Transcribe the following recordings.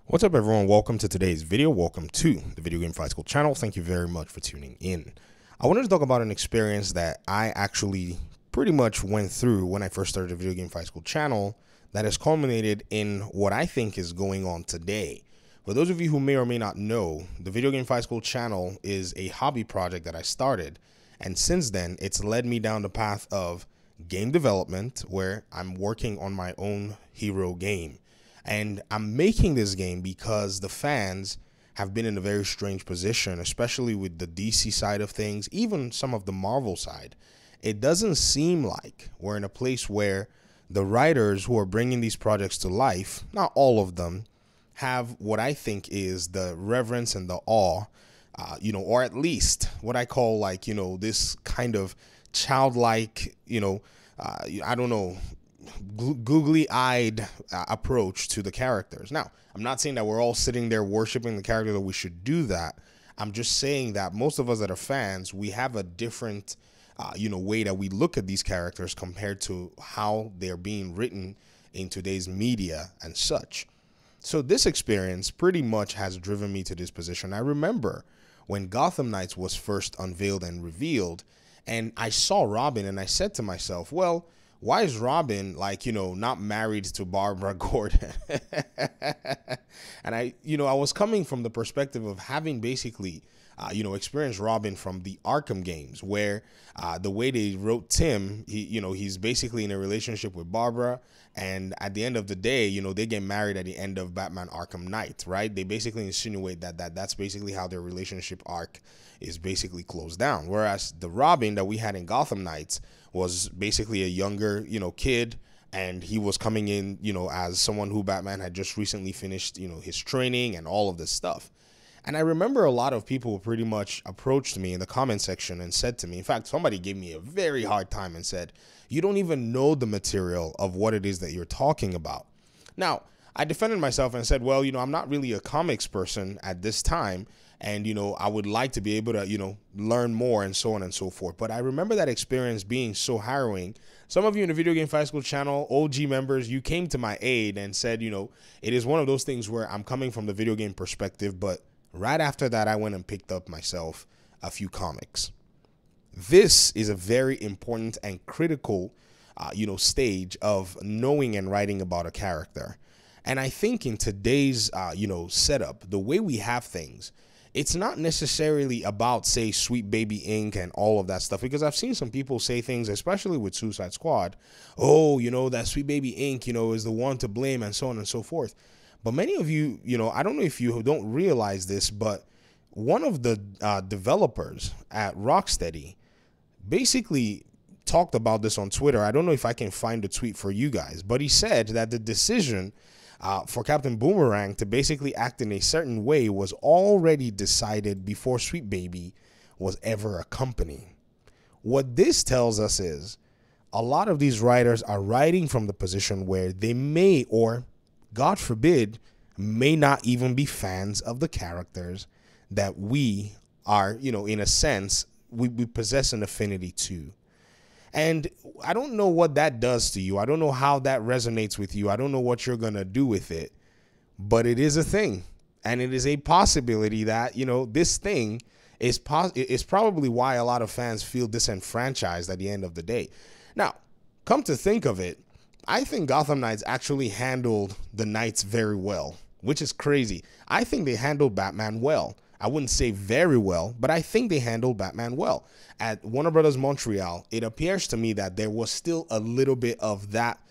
What's up, everyone? Welcome to today's video. Welcome to the Video Game Fight School channel. Thank you very much for tuning in. I wanted to talk about an experience that I actually pretty much went through when I first started the Video Game Fight School channel that has culminated in what I think is going on today. For those of you who may or may not know, the Video Game Fight School channel is a hobby project that I started, and since then it's led me down the path of game development, where I'm working on my own hero game. And I'm making this game because the fans have been in a very strange position, especially with the DC side of things, even some of the Marvel side. It doesn't seem like we're in a place where the writers who are bringing these projects to life, not all of them, have what I think is the reverence and the awe, or at least what I call this kind of childlike, I don't know, googly-eyed approach to the characters. Now, I'm not saying that we're all sitting there worshiping the character, that we should do that. I'm just saying that most of us that are fans, we have a different, way that we look at these characters compared to how they're being written in today's media and such. So this experience pretty much has driven me to this position. I remember when Gotham Knights was first unveiled and revealed, and I saw Robin, and I said to myself, well, why is Robin not married to Barbara Gordon? And I was coming from the perspective of having basically, experienced Robin from the Arkham games, where the way they wrote Tim, he's basically in a relationship with Barbara. And at the end of the day, they get married at the end of Batman Arkham Knight, right? They basically insinuate that's basically how their relationship arc is basically closed down. Whereas the Robin that we had in Gotham Knights was basically a younger, kid, and he was coming in, as someone who Batman had just recently finished, his training and all of this stuff. And I remember a lot of people pretty much approached me in the comment section and said to me, in fact, somebody gave me a very hard time and said, you don't even know the material of what it is that you're talking about. Now, I defended myself and said, well, I'm not really a comics person at this time. And, I would like to be able to, learn more and so on and so forth. But I remember that experience being so harrowing. Some of you in the Video Game Fight School channel, OG members, you came to my aid and said, it is one of those things where I'm coming from the video game perspective. But right after that, I went and picked up myself a few comics. This is a very important and critical, stage of knowing and writing about a character. And I think in today's, setup, the way we have things, it's not necessarily about, say, Sweet Baby Inc. and all of that stuff, because I've seen some people say things, especially with Suicide Squad, oh, that Sweet Baby Inc., is the one to blame and so on and so forth. But many of you, I don't know if you don't realize this, but one of the developers at Rocksteady basically talked about this on Twitter. I don't know if I can find the tweet for you guys, but he said that the decision for Captain Boomerang to basically act in a certain way was already decided before Sweet Baby was ever a company. What this tells us is a lot of these writers are writing from the position where they may, or God forbid, may not even be fans of the characters that we are, in a sense, we possess an affinity to. And I don't know what that does to you. I don't know how that resonates with you. I don't know what you're going to do with it. But it is a thing. And it is a possibility that, this thing is probably why a lot of fans feel disenfranchised at the end of the day. Now, come to think of it, I think Gotham Knights actually handled the Knights very well, which is crazy. I think they handled Batman well. I wouldn't say very well, but I think they handled Batman well. At Warner Brothers Montreal, it appears to me that there was still a little bit of that,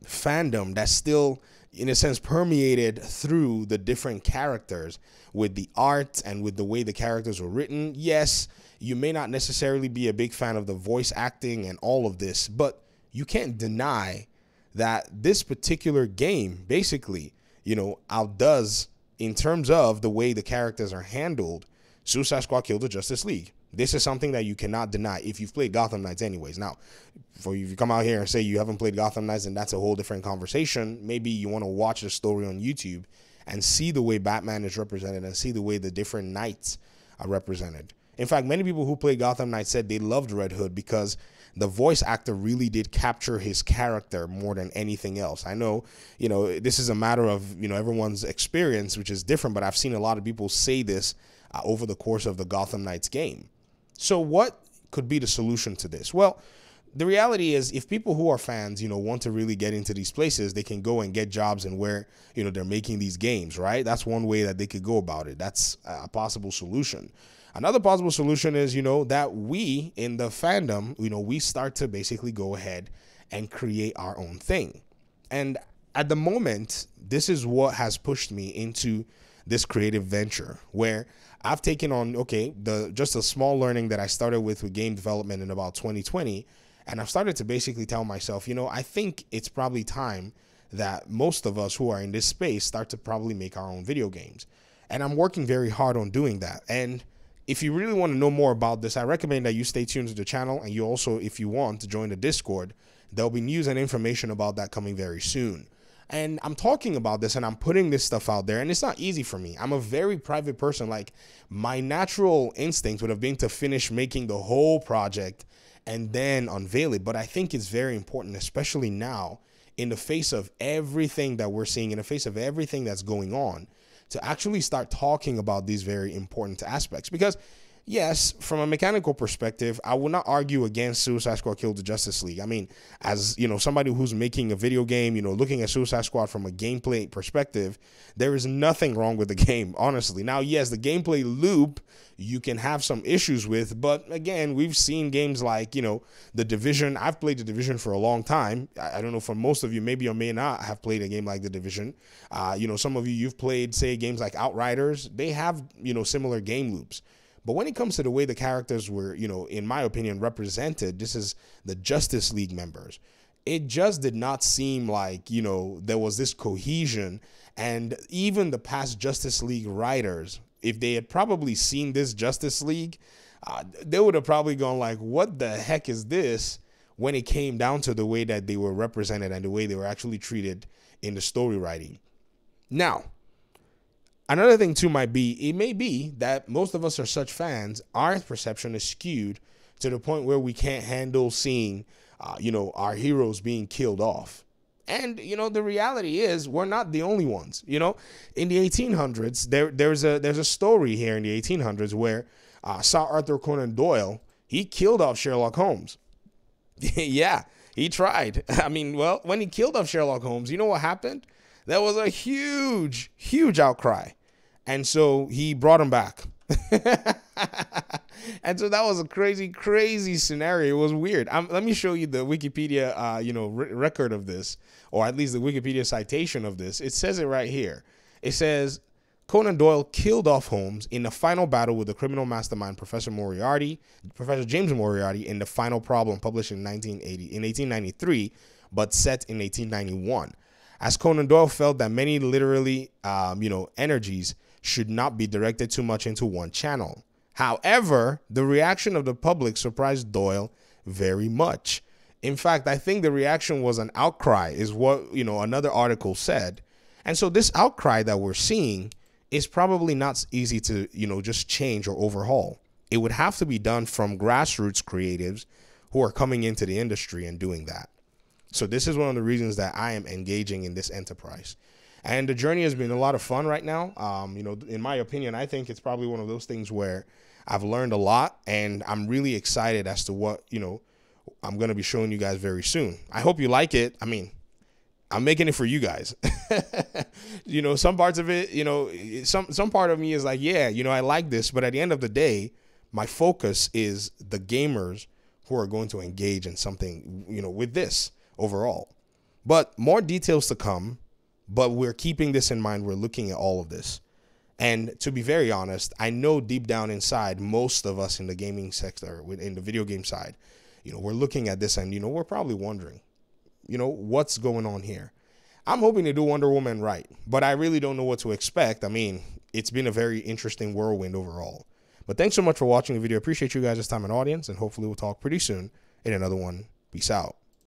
fandom that still, in a sense, permeated through the different characters with the art and with the way the characters were written. Yes, you may not necessarily be a big fan of the voice acting and all of this, but you can't deny that this particular game basically, outdoes, in terms of the way the characters are handled, Suicide Squad Kill the Justice League. This is something that you cannot deny if you've played Gotham Knights anyways. Now, if you come out here and say you haven't played Gotham Knights, and that's a whole different conversation. Maybe you want to watch the story on YouTube and see the way Batman is represented and see the way the different knights are represented. In fact, many people who played Gotham Knights said they loved Red Hood because the voice actor really did capture his character more than anything else. I know, this is a matter of, everyone's experience, which is different, but I've seen a lot of people say this over the course of the Gotham Knights game. So what could be the solution to this? Well, the reality is, if people who are fans, want to really get into these places, they can go and get jobs and where, they're making these games, right? That's one way that they could go about it. That's a possible solution. Another possible solution is, that we in the fandom, we start to basically go ahead and create our own thing. And at the moment, this is what has pushed me into this creative venture where I've taken on, just a small learning that I started with game development in about 2020. And I've started to basically tell myself, I think it's probably time that most of us who are in this space start to probably make our own video games. And I'm working very hard on doing that. And if you really want to know more about this, I recommend that you stay tuned to the channel. And you also, if you want to join the Discord, there'll be news and information about that coming very soon. And I'm talking about this and I'm putting this stuff out there, and it's not easy for me. I'm a very private person. Like, my natural instinct would have been to finish making the whole project and then unveil it. But I think it's very important, especially now in the face of everything that we're seeing, in the face of everything that's going on, to actually start talking about these very important aspects. Because yes, from a mechanical perspective, I will not argue against Suicide Squad Kill the Justice League. I mean, as somebody who's making a video game, looking at Suicide Squad from a gameplay perspective, there is nothing wrong with the game, honestly. Now, yes, the gameplay loop you can have some issues with, but again, we've seen games like, The Division. I've played The Division for a long time. I don't know, for most of you, maybe or may not have played a game like The Division. Some of you've played, say, games like Outriders. They have, similar game loops. But when it comes to the way the characters were, in my opinion, represented, this is the Justice League members. It just did not seem like, there was this cohesion. And even the past Justice League writers, if they had probably seen this Justice League, they would have probably gone like, what the heck is this, when it came down to the way that they were represented and the way they were actually treated in the story writing. Now, another thing too it may be that most of us are such fans, our perception is skewed to the point where we can't handle seeing, our heroes being killed off. And, the reality is we're not the only ones. In the 1800s, there's a story here in the 1800s where Sir Arthur Conan Doyle, he killed off Sherlock Holmes. Yeah, he tried. I mean, well, when he killed off Sherlock Holmes, you know what happened? There was a huge, huge outcry. And so he brought him back. And so that was a crazy, crazy scenario. It was weird. Let me show you the Wikipedia, record of this, or at least the Wikipedia citation of this. It says it right here. It says, Conan Doyle killed off Holmes in the final battle with the criminal mastermind Professor James Moriarty in The Final Problem, published in 1893, but set in 1891. As Conan Doyle felt that many literally, energies should not be directed too much into one channel. However, the reaction of the public surprised Doyle very much. In fact, I think the reaction was an outcry, is what, another article said. And so this outcry that we're seeing is probably not easy to, just change or overhaul. It would have to be done from grassroots creatives who are coming into the industry and doing that. So this is one of the reasons that I am engaging in this enterprise. And the journey has been a lot of fun right now. In my opinion, I think it's probably one of those things where I've learned a lot, and I'm really excited as to what, I'm going to be showing you guys very soon. I hope you like it. I mean, I'm making it for you guys. Some parts of it, some part of me is like, yeah, I like this. But at the end of the day, my focus is the gamers who are going to engage in something, with this overall. But more details to come. But we're keeping this in mind. We're looking at all of this. And to be very honest, I know deep down inside, most of us in the gaming sector, in the video game side, we're looking at this and, we're probably wondering, what's going on here? I'm hoping to do Wonder Woman right, but I really don't know what to expect. I mean, it's been a very interesting whirlwind overall. But thanks so much for watching the video. I appreciate you guys' time and audience, and hopefully we'll talk pretty soon in another one. Peace out.